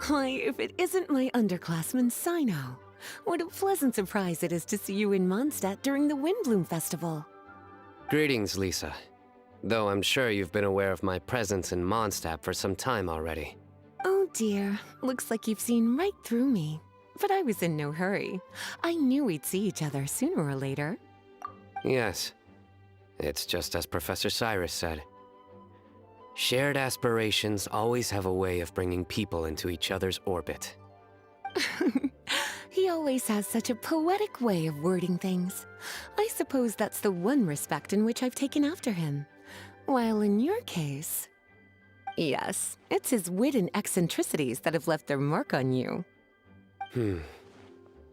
Why, if it isn't my underclassman, Cyno. What a pleasant surprise it is to see you in Mondstadt during the Windblume Festival. Greetings, Lisa. Though I'm sure you've been aware of my presence in Mondstadt for some time already. Oh dear, looks like you've seen right through me. But I was in no hurry. I knew we'd see each other sooner or later. Yes. It's just as Professor Cyrus said. Shared aspirations always have a way of bringing people into each other's orbit. He always has such a poetic way of wording things. I suppose that's the one respect in which I've taken after him. While in your case... Yes, it's his wit and eccentricities that have left their mark on you.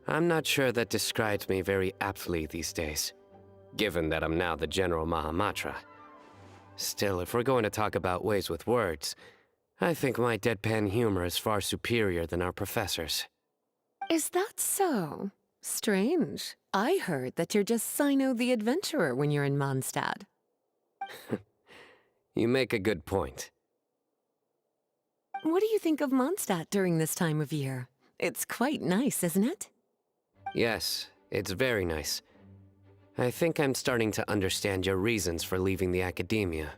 I'm not sure that describes me very aptly these days, given that I'm now the General Mahamatra. Still, if we're going to talk about ways with words, I think my deadpan humor is far superior than our professor's. Is that so? Strange. I heard that you're just Cyno the Adventurer when you're in Mondstadt. You make a good point. What do you think of Mondstadt during this time of year? It's quite nice, isn't it? Yes, it's very nice. I think I'm starting to understand your reasons for leaving the academia.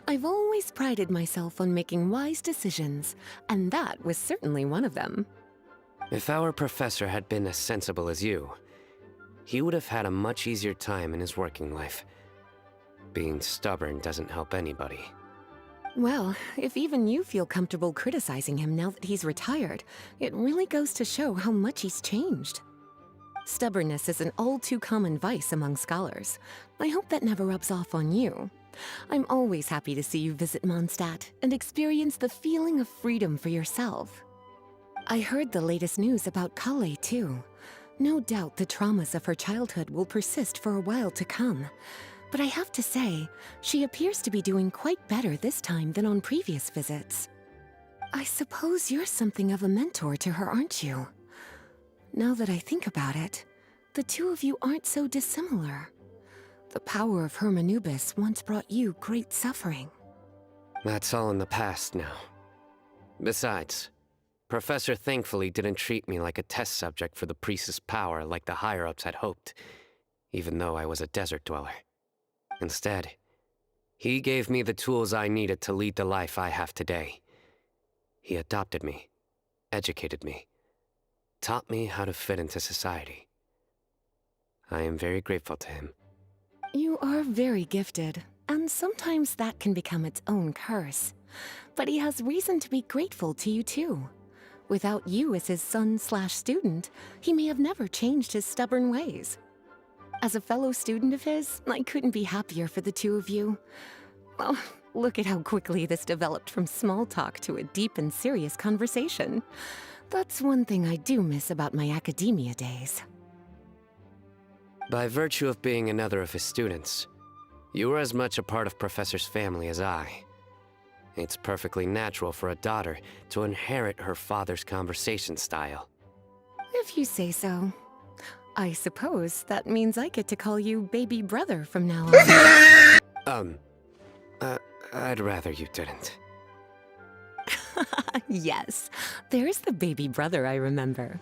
I've always prided myself on making wise decisions, and that was certainly one of them. If our professor had been as sensible as you, he would have had a much easier time in his working life. Being stubborn doesn't help anybody. Well, if even you feel comfortable criticizing him now that he's retired, it really goes to show how much he's changed. Stubbornness is an all-too-common vice among scholars. I hope that never rubs off on you. I'm always happy to see you visit Mondstadt and experience the feeling of freedom for yourself. I heard the latest news about Kale, too. No doubt the traumas of her childhood will persist for a while to come. But I have to say, she appears to be doing quite better this time than on previous visits. I suppose you're something of a mentor to her, aren't you? Now that I think about it, the two of you aren't so dissimilar. The power of Hermanubis once brought you great suffering. That's all in the past now. Besides, Professor thankfully didn't treat me like a test subject for the priest's power like the higher-ups had hoped, even though I was a desert dweller. Instead, he gave me the tools I needed to lead the life I have today. He adopted me, educated me, taught me how to fit into society. I am very grateful to him. You are very gifted, and sometimes that can become its own curse. But he has reason to be grateful to you too. Without you as his son/student, he may have never changed his stubborn ways. As a fellow student of his, I couldn't be happier for the two of you. Well, look at how quickly this developed from small talk to a deep and serious conversation. That's one thing I do miss about my academia days. By virtue of being another of his students, you are as much a part of Professor's family as I. It's perfectly natural for a daughter to inherit her father's conversation style. If you say so. I suppose that means I get to call you baby brother from now on. I'd rather you didn't. Yes, there's the baby brother I remember.